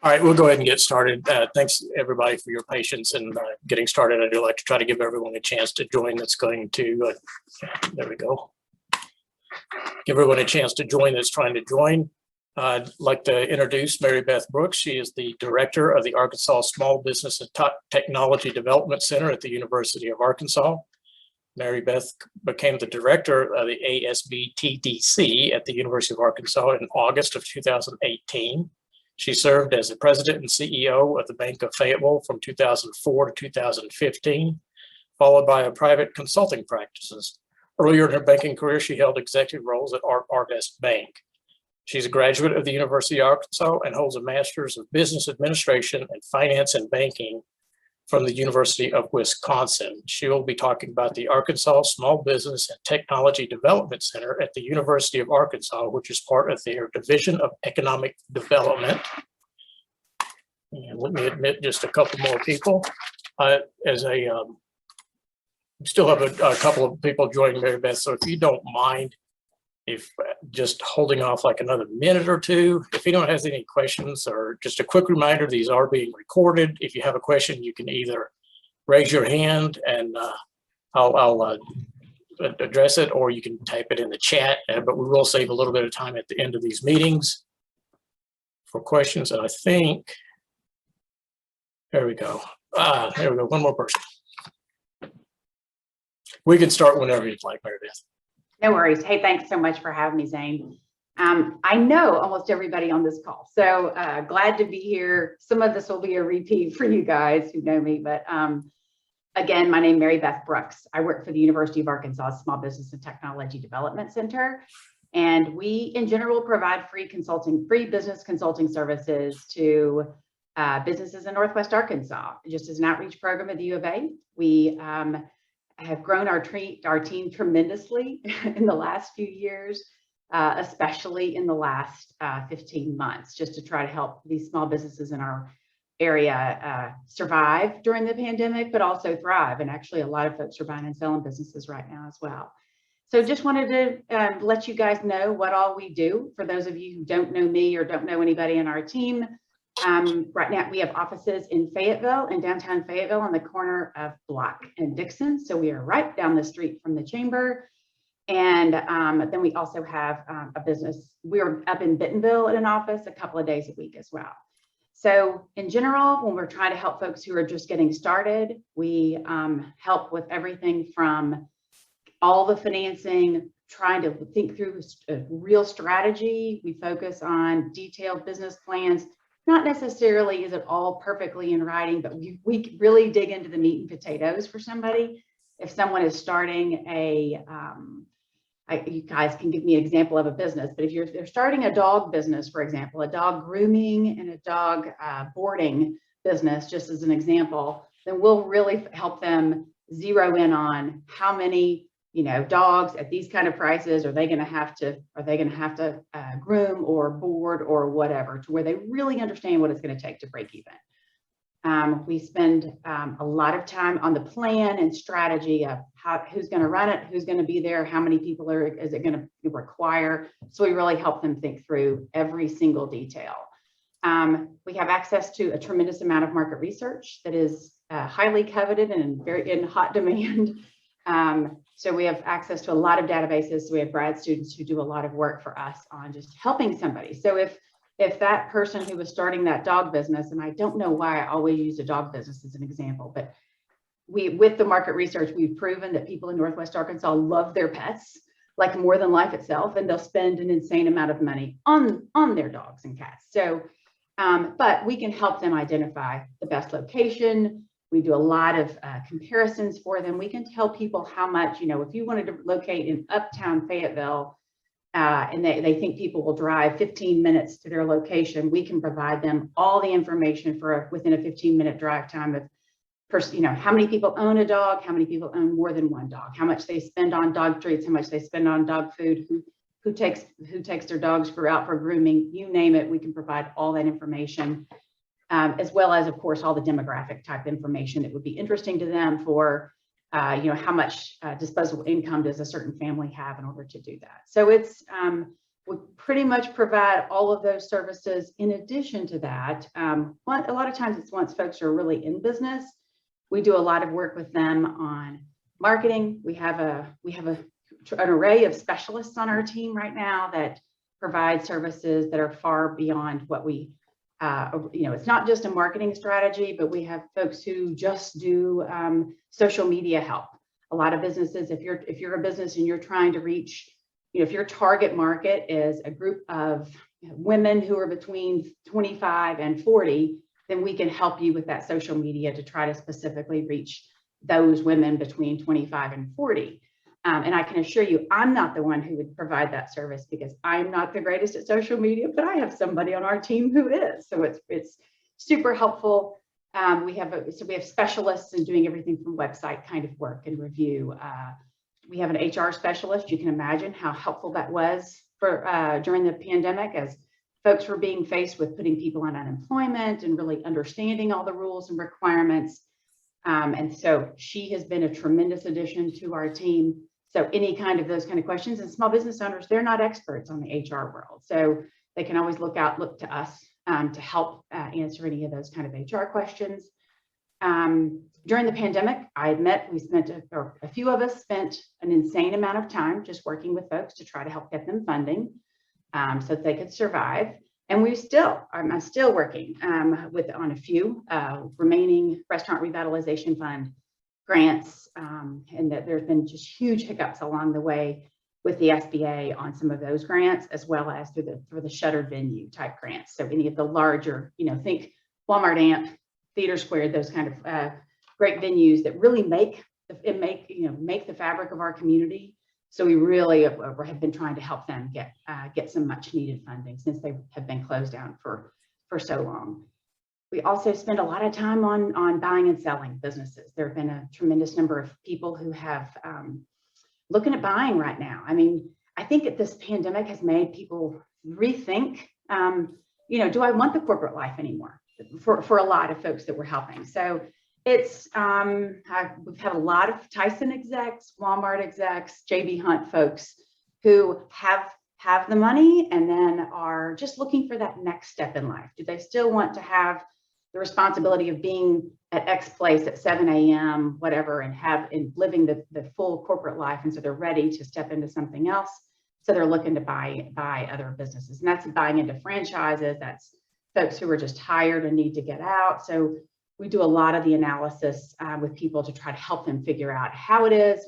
All right, we'll go ahead and get started. Thanks everybody for your patience and getting started. I do like to try to give everyone a chance to join that's going to, there we go. Give everyone a chance to join that's trying to join. I'd like to introduce Mary Beth Brooks. She is the director of the Arkansas Small Business and Technology Development Center at the University of Arkansas. Mary Beth became the director of the ASBTDC at the University of Arkansas in August of 2018. She served as the president and CEO of the Bank of Fayetteville from 2004 to 2015, followed by a private consulting practices. Earlier in her banking career, she held executive roles at Arvest Bank. She's a graduate of the University of Arkansas and holds a master's of business administration and finance and banking from the University of Wisconsin. She will be talking about the Arkansas Small Business and Technology Development Center at the University of Arkansas, which is part of their Division of Economic Development. And let me admit just a couple more people. Still have a couple of people joining Mary Beth, so if you don't mind, if just holding off like another minute or two, if anyone has any questions, or just a quick reminder, these are being recorded. If you have a question, you can either raise your hand and I'll address it, or you can type it in the chat, but we will save a little bit of time at the end of these meetings for questions. And I think, there we go. There we go, one more person. We can start whenever you'd like, Mary Beth. No worries. Hey, thanks so much for having me, Zane. I know almost everybody on this call, so glad to be here. Some of this will be a repeat for you guys who know me, but again, my name is Mary Beth Brooks. I work for the University of Arkansas Small Business and Technology Development Center, and we, in general, provide free business consulting services to businesses in Northwest Arkansas. Just as an outreach program at the U of A, we have grown our team tremendously in the last few years, especially in the last 15 months, just to try to help these small businesses in our area survive during the pandemic, but also thrive. And actually, a lot of folks are buying and selling businesses right now as well. So just wanted to let you guys know what all we do. For those of you who don't know me or don't know anybody on our team, right now we have offices in Fayetteville, in downtown Fayetteville, on the corner of Block and Dixon. So we are right down the street from the chamber. And then we also have a business. We're up in Bentonville at an office a couple of days a week as well. So in general, when we're trying to help folks who are just getting started, we help with everything from all the financing, trying to think through a real strategy. We focus on detailed business plans. Not necessarily is it all perfectly in writing, but we really dig into the meat and potatoes for somebody. If someone is starting you guys can give me an example of a business, but if they're starting a dog business, for example, a dog grooming and a dog boarding business, just as an example, then we'll really help them zero in on how many dogs at these kind of prices are they going to have to groom or board or whatever, to where they really understand what it's going to take to break even. We spend a lot of time on the plan and strategy of who's going to run it, who's going to be there, how many people is it going to require. So we really help them think through every single detail. We have access to a tremendous amount of market research that is highly coveted and very in hot demand. So we have access to a lot of databases. So we have grad students who do a lot of work for us on just helping somebody. So if that person who was starting that dog business, and I don't know why I always use a dog business as an example, but with the market research, we've proven that people in Northwest Arkansas love their pets, like more than life itself, and they'll spend an insane amount of money on their dogs and cats. So, but we can help them identify the best location. We do a lot of comparisons for them. We can tell people how much, if you wanted to locate in uptown Fayetteville and they think people will drive 15 minutes to their location, we can provide them all the information within a 15-minute drive time of, how many people own a dog, how many people own more than one dog, how much they spend on dog treats, how much they spend on dog food, who takes their dogs out for grooming, you name it, we can provide all that information. As well as, of course, all the demographic type information that would be interesting to them for, how much disposable income does a certain family have in order to do that. So it's we pretty much provide all of those services. In addition to that, a lot of times it's once folks are really in business, we do a lot of work with them on marketing. We have an array of specialists on our team right now that provide services that are far beyond what we, it's not just a marketing strategy, but we have folks who just do social media help. A lot of businesses, if you're a business and you're trying to reach, if your target market is a group of women who are between 25 and 40, then we can help you with that social media to try to specifically reach those women between 25 and 40. And I can assure you, I'm not the one who would provide that service because I'm not the greatest at social media, but I have somebody on our team who is. So it's super helpful. We have specialists in doing everything from website kind of work and review. We have an HR specialist. You can imagine how helpful that was for during the pandemic, as folks were being faced with putting people on unemployment and really understanding all the rules and requirements. And so she has been a tremendous addition to our team. So any kind of those kind of questions, and small business owners, they're not experts on the HR world. So they can always look to us to help answer any of those kind of HR questions. During the pandemic, I admit a few of us spent an insane amount of time just working with folks to try to help get them funding so that they could survive. And I'm still working on a few remaining Restaurant Revitalization Fund grants, and that there's been just huge hiccups along the way with the SBA on some of those grants, as well as for the shuttered venue type grants. So any of the larger, think Walmart Amp, Theater Square, those kind of great venues that really make the fabric of our community. So we really have been trying to help them get some much needed funding since they have been closed down for so long. We also spend a lot of time on buying and selling businesses. There have been a tremendous number of people who have looking at buying right now. I mean, I think that this pandemic has made people rethink, do I want the corporate life anymore for a lot of folks that we're helping? So we've had a lot of Tyson execs, Walmart execs, JB Hunt folks who have the money and then are just looking for that next step in life. Do they still want to have the responsibility of being at X place at 7 a.m., whatever, and living the full corporate life? And so they're ready to step into something else. So they're looking to buy other businesses. And that's buying into franchises. That's folks who are just tired and need to get out. So we do a lot of the analysis with people to try to help them figure out how it is,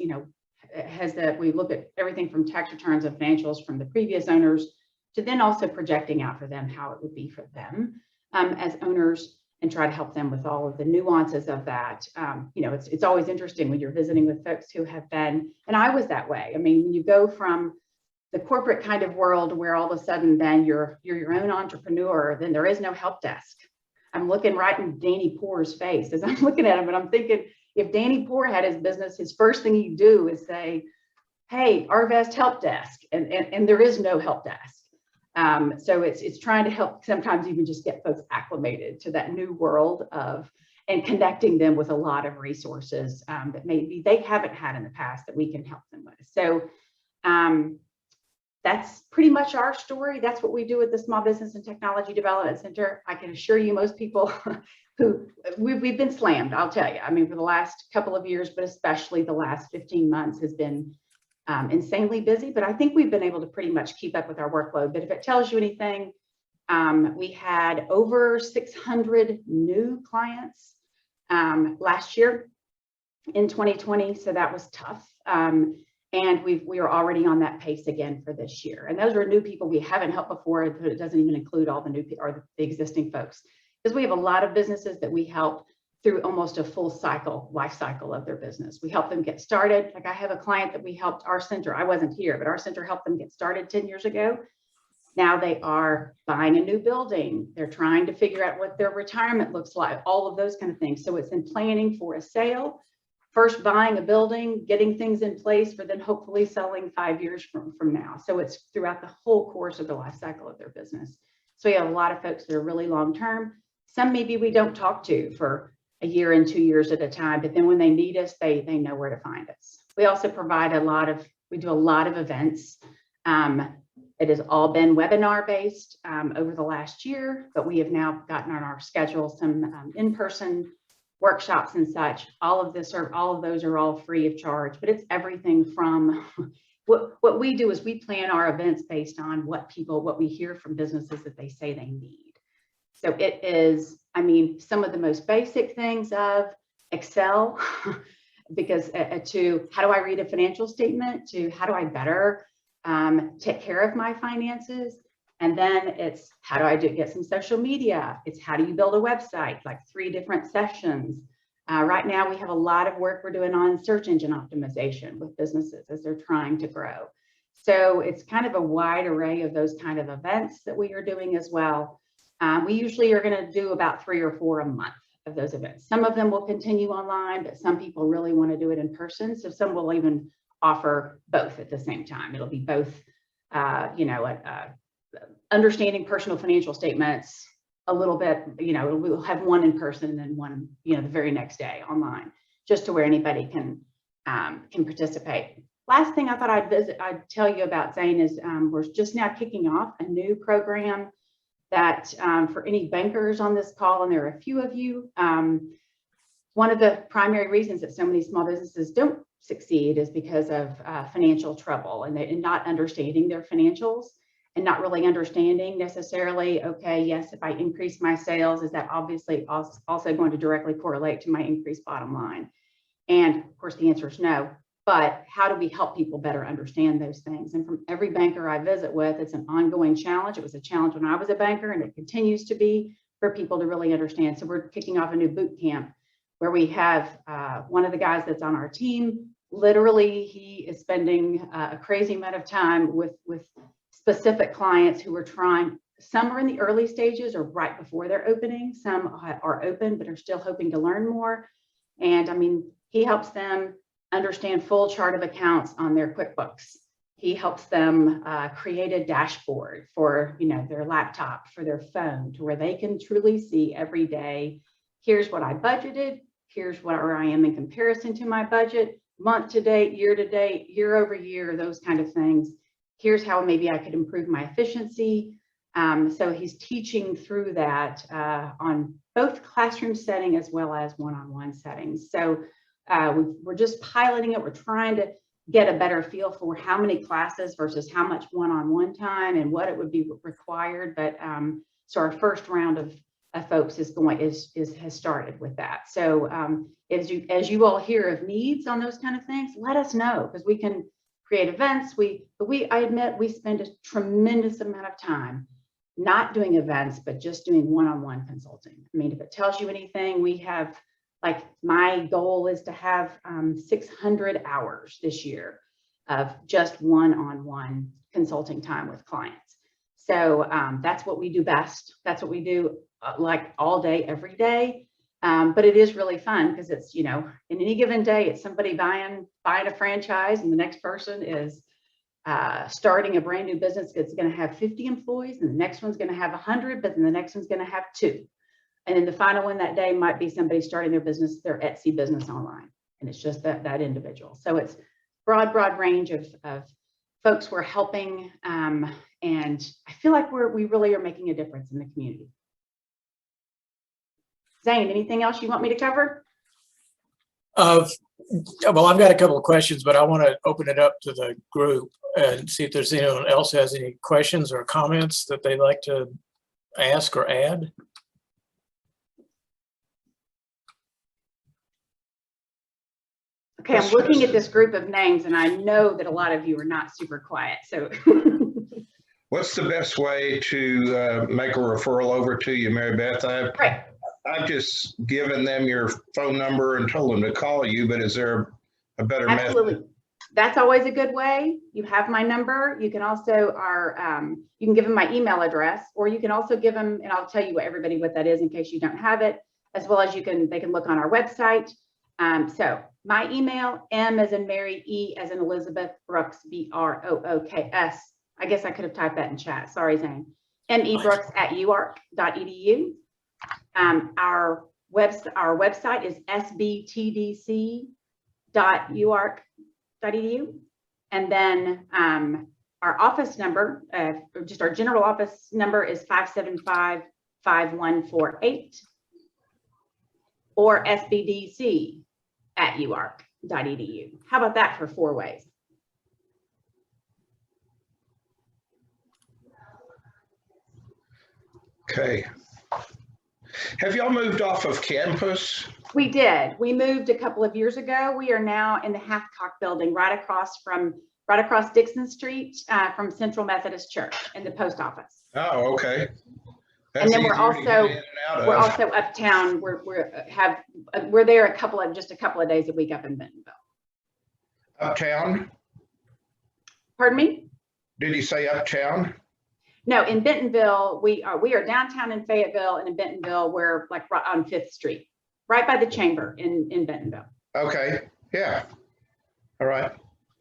we look at everything from tax returns and financials from the previous owners to then also projecting out for them how it would be for them as owners, and try to help them with all of the nuances of that. It's always interesting when you're visiting with folks who have been, and I was that way. I mean, when you go from the corporate kind of world where all of a sudden then you're your own entrepreneur, then there is no help desk. I'm looking right in Danny Poor's face as I'm looking at him, and I'm thinking, if Danny Poor had his business, his first thing he'd do is say, hey, Arvest help desk, and there is no help desk. So it's trying to help sometimes even just get folks acclimated to that new world and connecting them with a lot of resources that maybe they haven't had in the past that we can help them with. So that's pretty much our story. That's what we do at the Small Business and Technology Development Center. I can assure you most people we've been slammed, I'll tell you. I mean, for the last couple of years, but especially the last 15 months has been insanely busy, but I think we've been able to pretty much keep up with our workload. But if it tells you anything, we had over 600 new clients last year in 2020, so that was tough. And we are already on that pace again for this year. And those are new people we haven't helped before, but it doesn't even include all the new or the existing folks, because we have a lot of businesses that we help through almost a full life cycle of their business. We help them get started. Like I have a client that we helped our center. I wasn't here, but our center helped them get started 10 years ago. Now they are buying a new building. They're trying to figure out what their retirement looks like, all of those kind of things. So it's in planning for a sale, first buying a building, getting things in place for then hopefully selling 5 years from now. So it's throughout the whole course of the life cycle of their business. So we have a lot of folks that are really long-term. Some maybe we don't talk to for a year and 2 years at a time, but then when they need us, they know where to find us. We also provide we do a lot of events. It has all been webinar based over the last year, but we have now gotten on our schedule some in-person workshops and such. All of those are all free of charge, but it's everything from what we do is we plan our events based on what we hear from businesses that they say they need. So it is, I mean, some of the most basic things of Excel, because to how do I read a financial statement, to how do I better take care of my finances. And then it's how do I get some social media? It's how do you build a website, like 3 different sessions. Right now, we have a lot of work we're doing on search engine optimization with businesses as they're trying to grow. So it's kind of a wide array of those kind of events that we are doing as well. We usually are going to do about 3 or 4 a month of those events. Some of them will continue online, but some people really want to do it in person. So some will even offer both at the same time. It'll be both, understanding personal financial statements a little bit, we'll have one in person and then one, the very next day online, just to where anybody can participate. Last thing I thought I'd tell you about, Zane, is we're just now kicking off a new program that for any bankers on this call, and there are a few of you, one of the primary reasons that so many small businesses don't succeed is because of financial trouble and not understanding their financials and not really understanding necessarily, okay, yes, if I increase my sales, is that obviously also going to directly correlate to my increased bottom line? And of course, the answer is no. But how do we help people better understand those things? And from every banker I visit with, it's an ongoing challenge. It was a challenge when I was a banker, and it continues to be for people to really understand. So we're kicking off a new boot camp where we have one of the guys that's on our team. Literally, he is spending a crazy amount of time with specific clients who are trying. Some are in the early stages or right before they're opening. Some are open but are still hoping to learn more. And I mean, he helps them understand full chart of accounts on their QuickBooks. He helps them create a dashboard for their laptop, for their phone, to where they can truly see every day, here's what I budgeted, here's where I am in comparison to my budget, month to date, year over year, those kind of things. Here's how maybe I could improve my efficiency. So he's teaching through that on both classroom setting as well as one-on-one settings. So we're just piloting it. We're trying to get a better feel for how many classes versus how much one-on-one time and what it would be required. But so our first round of folks has started with that. So as you all hear of needs on those kind of things, let us know, because we can create events. I admit we spend a tremendous amount of time not doing events, but just doing one-on-one consulting. I mean, if it tells you anything, we have, like, my goal is to have 600 hours this year of just one-on-one consulting time with clients. So that's what we do best. That's what we do like all day, every day. But it is really fun because it's, in any given day, it's somebody buying a franchise, and the next person is starting a brand new business that's going to have 50 employees, and the next one's going to have 100, but then the next one's going to have 2. And then the final one that day might be somebody starting their Etsy business online. And it's just that individual. So it's broad range of folks we're helping. And I feel like we really are making a difference in the community. Zane, anything else you want me to cover? Well, I've got a couple of questions, but I want to open it up to the group and see if there's anyone else has any questions or comments that they'd like to ask or add. Okay, I'm looking at this group of names, and I know that a lot of you are not super quiet. So what's the best way to make a referral over to you, Mary Beth? I've just given them your phone number and told them to call you, but is there a better method? Absolutely. That's always a good way. You have my number. You can also you can give them my email address, or you can also give them, and I'll tell you what that is in case you don't have it, as well as they can look on our website. So my email, M as in Mary, E as in Elizabeth, Brooks, BROOKS. I guess I could have typed that in chat. Sorry, Zane. mebrooks@uark.edu. Our website is sbtdc.uark.edu. And then Our office number, just our general office number is 575-5148 or sbdc@uark.edu. How about that for 4 ways? Okay. Have y'all moved off of campus? We did. We moved a couple of years ago. We are now in the Hathcock building, right across Dixon Street from Central Methodist Church in the post office. Oh, okay. That's And then we're easier to get in and out of. also uptown. We're there just a couple of days a week up in Bentonville. Uptown? Pardon me? Did you say uptown? No, in Bentonville, we are downtown in Fayetteville, and in Bentonville, we're like right on 5th Street, right by the chamber in Bentonville. Okay, yeah. All right,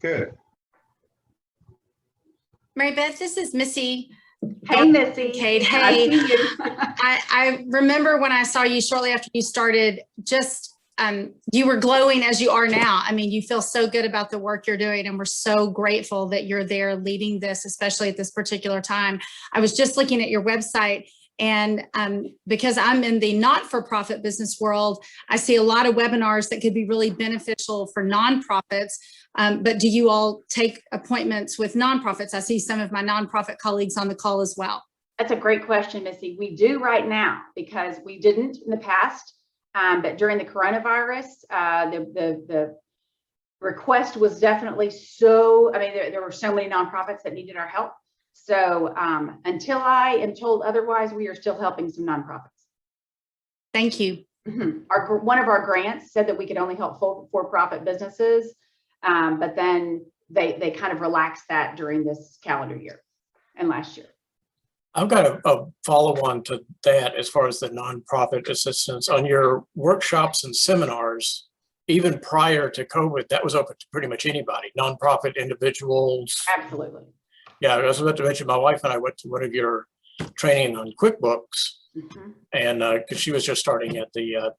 good. Mary Beth, this is Missy. Hey, Missy. Kate, I hey. see you. I remember when I saw you shortly after you started, just you were glowing as you are now. I mean, you feel so good about the work you're doing, and we're so grateful that you're there leading this, especially at this particular time. I was just looking at your website, and because I'm in the not-for-profit business world, I see a lot of webinars that could be really beneficial for nonprofits. But do you all take appointments with nonprofits? I see some of my nonprofit colleagues on the call as well. That's a great question, Missy. We do right now, because we didn't in the past. But during the coronavirus, the request was definitely so, I mean, there were so many nonprofits that needed our help. So until I am told otherwise, we are still helping some nonprofits. Thank you. One of our grants said that we could only help for-profit businesses, but then they kind of relaxed that during this calendar year and last year. I've got a follow-on to that as far as the nonprofit assistance. On your workshops and seminars, even prior to COVID, that was open to pretty much anybody, nonprofit individuals. Absolutely. Yeah, I was about to mention, my wife and I went to one of your training on QuickBooks, and because she was just starting at the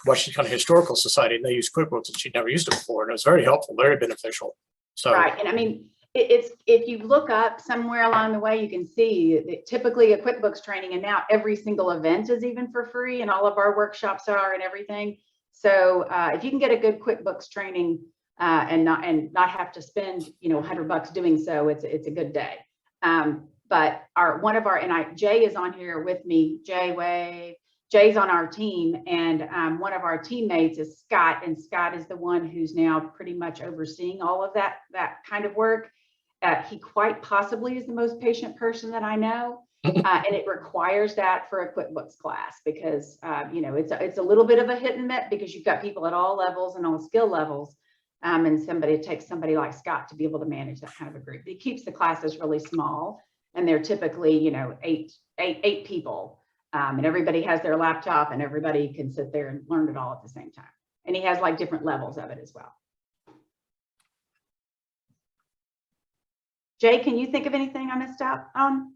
Washington County Historical Society, and they use QuickBooks, and she'd never used it before, and it was very helpful, very beneficial. So right, and I mean, it's if you look up somewhere along the way, you can see that typically a QuickBooks training, and now every single event is even for free, and all of our workshops are and everything. So if you can get a good QuickBooks training and not have to spend $100 doing so, it's a good day. But Jay is on here with me. Jay's on our team, and one of our teammates is Scott, and Scott is the one who's now pretty much overseeing all of that kind of work. He quite possibly is the most patient person that I know, and it requires that for a QuickBooks class because it's a little bit of a hit and miss because you've got people at all levels and all skill levels, and it takes somebody like Scott to be able to manage that kind of a group. He keeps the classes really small, and they're typically eight people, and everybody has their laptop, and everybody can sit there and learn it all at the same time. And he has like different levels of it as well. Jay, can you think of anything I missed out on?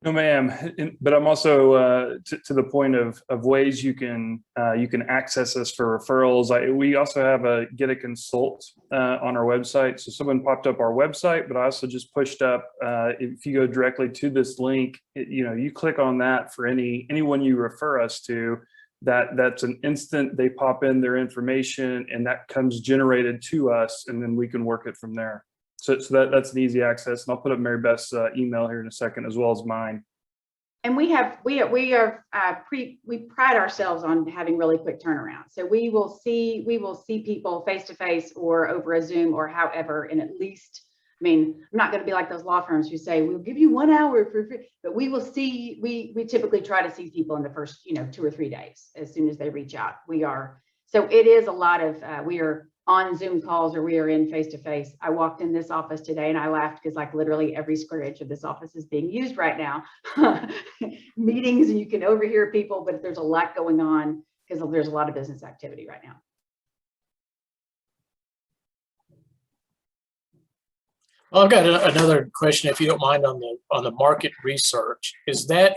No, ma'am. But I'm also to the point of ways you can access us for referrals. We also have a get a consult on our website. So someone popped up our website, but I also just pushed up. If you go directly to this link, you click on that for anyone you refer us to. That's an instant. They pop in their information, and that comes generated to us, and then we can work it from there. So that's an easy access, and I'll put up Mary Beth's email here in a second, as well as mine. And we pride ourselves on having really quick turnaround. So we will see people face to face or over a Zoom or however in at least. I mean, I'm not going to be like those law firms who say we'll give you 1 hour for free, but we will see. We typically try to see people in the first 2 or 3 days as soon as they reach out. So it is a lot of we are on Zoom calls or we are in face to face. I walked in this office today and I laughed because like literally every square inch of this office is being used right now. Meetings, and you can overhear people, but there's a lot going on because there's a lot of business activity right now. Well, I've got another question, if you don't mind, on the market research. Is that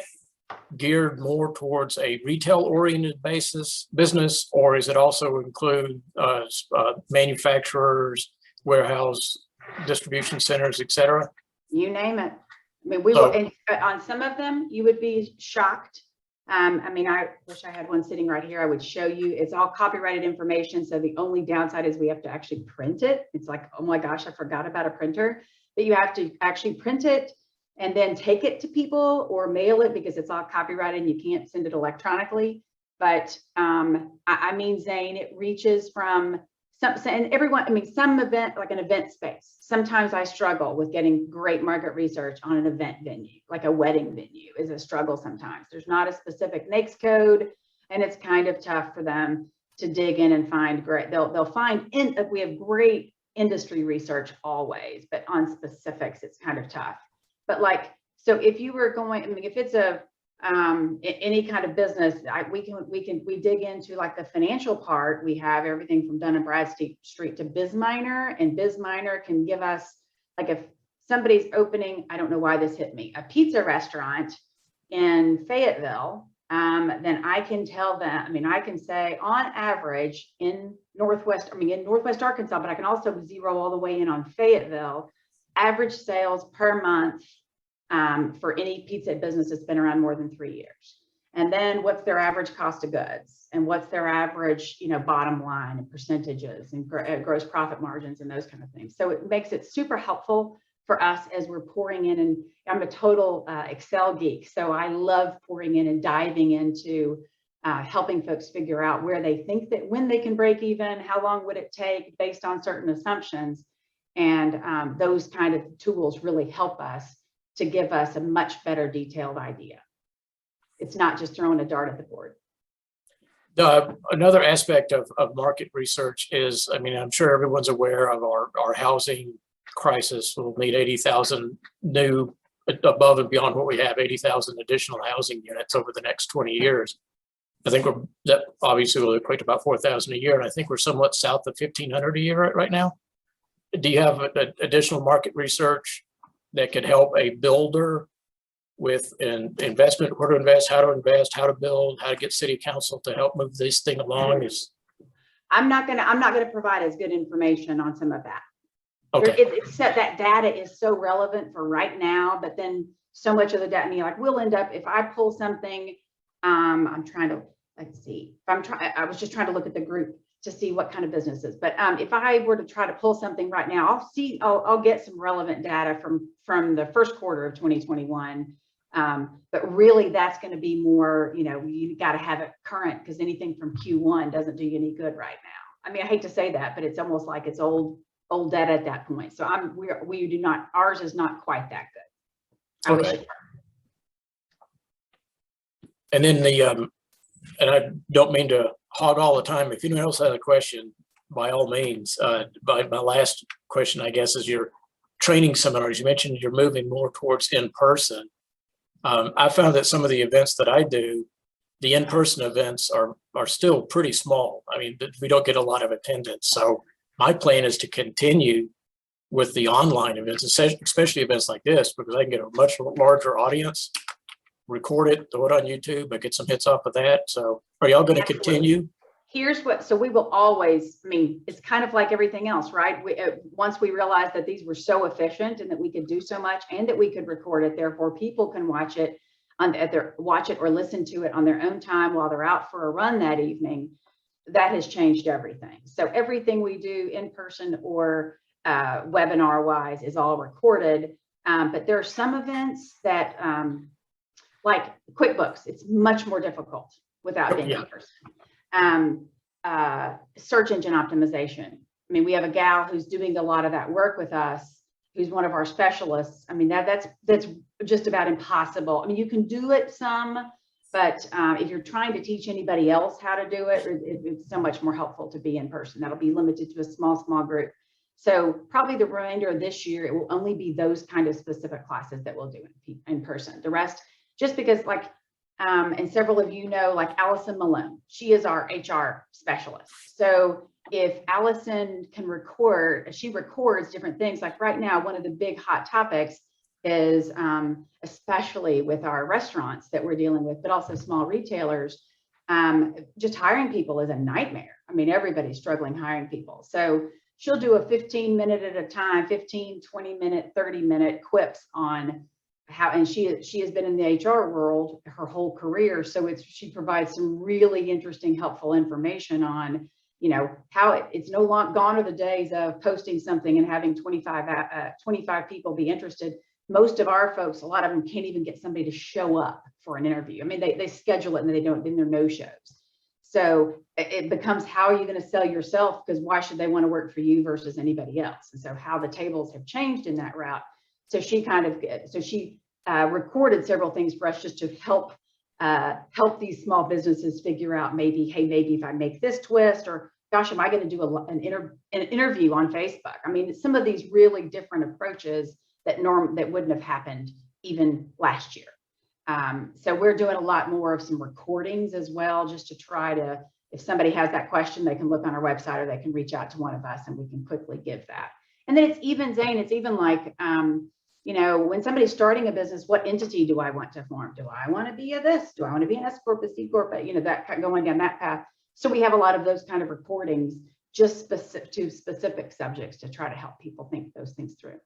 geared more towards a retail-oriented business, or is it also include manufacturers, warehouse distribution centers, et cetera? You name it. I mean, we will, and on some of them, you would be shocked. I mean, I wish I had one sitting right here. I would show you. It's all copyrighted information. So the only downside is we have to actually print it. It's like, oh my gosh, I forgot about a printer. But you have to actually print it and then take it to people or mail it because it's all copyrighted and you can't send it electronically. But I mean, Zane, it reaches from some, and everyone, I mean, some event, like an event space. Sometimes I struggle with getting great market research on an event venue, like a wedding venue is a struggle sometimes. There's not a specific NAICS code, and it's kind of tough for them to dig in and find great. They'll find in, we have great industry research always, but on specifics, it's kind of tough. But like, so if you were going, I mean, if it's a any kind of business, we dig into like the financial part. We have everything from Dun & Bradstreet to BizMiner, and BizMiner can give us, like, if somebody's opening, I don't know why this hit me, a pizza restaurant in Fayetteville, then I can tell them, I mean, I can say on average in Northwest Arkansas, but I can also zero all the way in on Fayetteville, average sales per month for any pizza business that's been around more than 3 years. And then what's their average cost of goods, and what's their average, you know, bottom line and percentages and gross profit margins and those kind of things. So it makes it super helpful for us as we're pouring in. And I'm a total Excel geek, so I love pouring in and diving into helping folks figure out where they think that when they can break even, how long would it take based on certain assumptions. And those kind of tools really help us to give us a much better detailed idea. It's not just throwing a dart at the board. Another aspect of market research is, I mean, I'm sure everyone's aware of our housing crisis. We'll need 80,000 new, above and beyond what we have, 80,000 additional housing units over the next 20 years. I think that obviously will equate to about 4,000 a year. And I think we're somewhat south of 1,500 a year right now. Do you have additional market research that could help a builder with an investment, where to invest, how to build, how to get city council to help move this thing along? I'm not gonna provide as good information on some of that. Okay. It's that data is so relevant for right now, but then so much of the data, I mean, like we'll end up, if I pull something, I'm trying to, let's see, I was just trying to look at the group to see what kind of businesses. But if I were to try to pull something right now, I'll get some relevant data from the first quarter of 2021. But really that's going to be more, you know, you got to have it current, because anything from Q1 doesn't do you any good right now. I mean, I hate to say that, but it's almost like it's old data at that point. So ours is not quite that good. Okay. And then and I don't mean to hog all the time. If anyone else has a question, by all means. But my last question, I guess, is your training seminars. You mentioned you're moving more towards in-person. I found that some of the events that I do, the in-person events are still pretty small. I mean, we don't get a lot of attendance. So my plan is to continue with the online events, especially events like this, because I can get a much larger audience, record it, throw it on YouTube, but get some hits off of that. So are y'all going to continue? Here's what, so we will always, I mean, it's kind of like everything else, right? Once we realized that these were so efficient and that we could do so much and that we could record it, therefore people can watch it or listen to it on their own time while they're out for a run that evening. That has changed everything. So everything we do in person or webinar wise is all recorded. But there are some events that, like QuickBooks, it's much more difficult without being in person. Search engine optimization. I mean, we have a gal who's doing a lot of that work with us, who's one of our specialists. I mean, that's just about impossible. I mean, you can do it some, but if you're trying to teach anybody else how to do it, it's so much more helpful to be in person. That'll be limited to a small group. So probably the remainder of this year, it will only be those kind of specific classes that we'll do in person. The rest, just because like, and several of you know, like Allison Malone, she is our HR specialist. So if Allison can record, she records different things. Like right now, one of the big hot topics is, especially with our restaurants that we're dealing with, but also small retailers, just hiring people is a nightmare. I mean, everybody's struggling hiring people. So she'll do a 15-minute at a time, 15, 20-minute, 30-minute quips on how, and she has been in the HR world her whole career. So she provides some really interesting, helpful information on, you know, how it's no longer gone are the days of posting something and having 25 people be interested. Most of our folks, a lot of them can't even get somebody to show up for an interview. I mean, they schedule it and they don't, then they're no shows. So it becomes, how are you going to sell yourself? Because why should they want to work for you versus anybody else? And so how the tables have changed in that route. So she recorded several things for us just to help these small businesses figure out, maybe, hey, maybe if I make this twist, or gosh, am I going to do an interview on Facebook? I mean, some of these really different approaches that wouldn't have happened even last year. So we're doing a lot more of some recordings as well, just to try to, if somebody has that question, they can look on our website or they can reach out to one of us and we can quickly give that. And then it's even, Zane, it's even like, you know, when somebody's starting a business, what entity do I want to form? Do I want to be a this? Do I want to be an S Corp, a C Corp? You know, that going down that path. So we have a lot of those kind of recordings just specific to specific subjects to try to help people think those things through.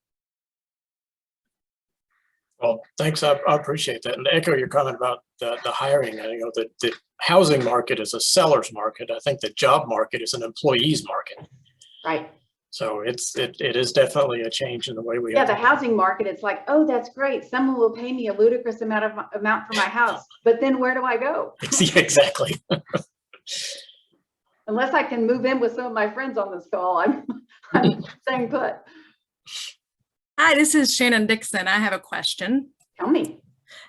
Well, thanks. I appreciate that. And to echo your comment about the hiring, you know, the housing market is a seller's market. I think the job market is an employee's market. Right. So it is definitely a change in the way we. Yeah, the housing market, it's like, oh, that's great. Someone will pay me a ludicrous amount for my house, but then where do I go? Yeah, exactly. Unless I can move in with some of my friends on this call, I'm staying put. Hi, this is Shannon Dixon. I have a question. Tell me.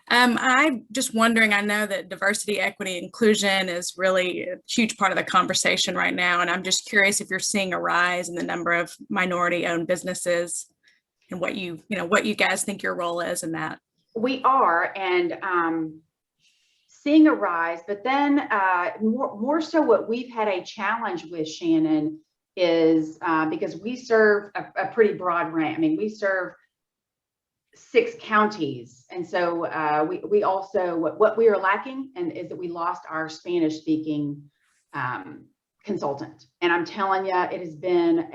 I'm just wondering, I know that diversity, equity, inclusion is really a huge part of the conversation right now. And I'm just curious if you're seeing a rise in the number of minority-owned businesses and what you guys think your role is in that. We are, and seeing a rise, but then more so what we've had a challenge with, Shannon, is because we serve a pretty broad range. I mean, we serve 6 counties. And so we also, what we are lacking is that we lost our Spanish speaking consultant. And I'm telling you, it has been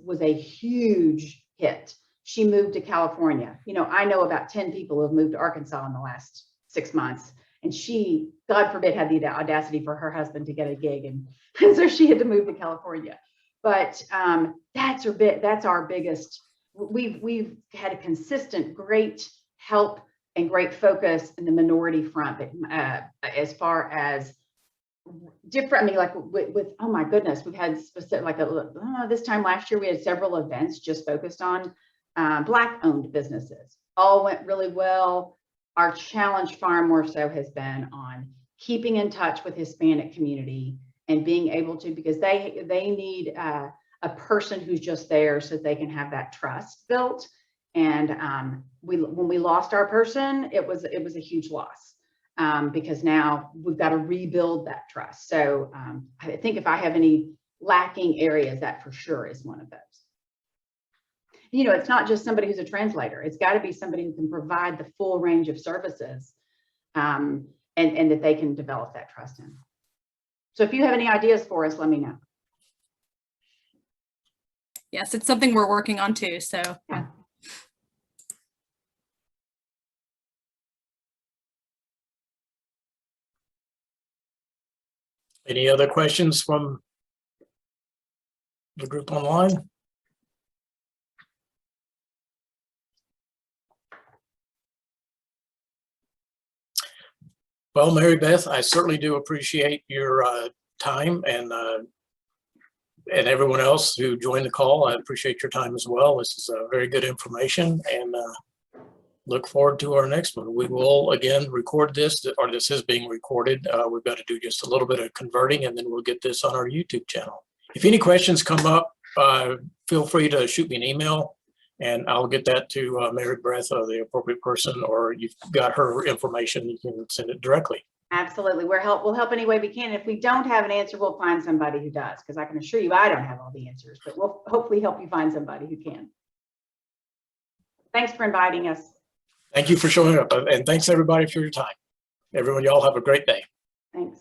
was a huge hit. She moved to California. You know, I know about 10 people who have moved to Arkansas in the last 6 months. And she, God forbid, had the audacity for her husband to get a gig. And so she had to move to California. But that's our biggest. We've had a consistent great help and great focus in the minority front, as far as different. I mean, like with oh my goodness, we've had specific, this time last year we had several events just focused on Black-owned businesses. All went really well. Our challenge far more so has been on keeping in touch with Hispanic community and being able to, because they need a person who's just there so they can have that trust built. And when we lost our person, it was a huge loss, because now we've got to rebuild that trust. So I think if I have any lacking areas, that for sure is one of those. You know, it's not just somebody who's a translator. It's got to be somebody who can provide the full range of services, and that they can develop that trust in. So if you have any ideas for us, let me know. Yes, it's something we're working on too. So yeah. Any other questions from the group online? Well, Mary Beth, I certainly do appreciate your time, and everyone else who joined the call. I appreciate your time as well. This is very good information, and look forward to our next one. We will again record this, or this is being recorded. We've got to do just a little bit of converting, and then we'll get this on our YouTube channel. If any questions come up, feel free to shoot me an email, and I'll get that to Mary Beth, the appropriate person, or you've got her information, you can send it directly. Absolutely. We'll help any way we can. If we don't have an answer, we'll find somebody who does, because I can assure you I don't have all the answers, but we'll hopefully help you find somebody who can. Thanks for inviting us. Thank you for showing up, and thanks everybody for your time. Everyone, y'all have a great day. Thanks.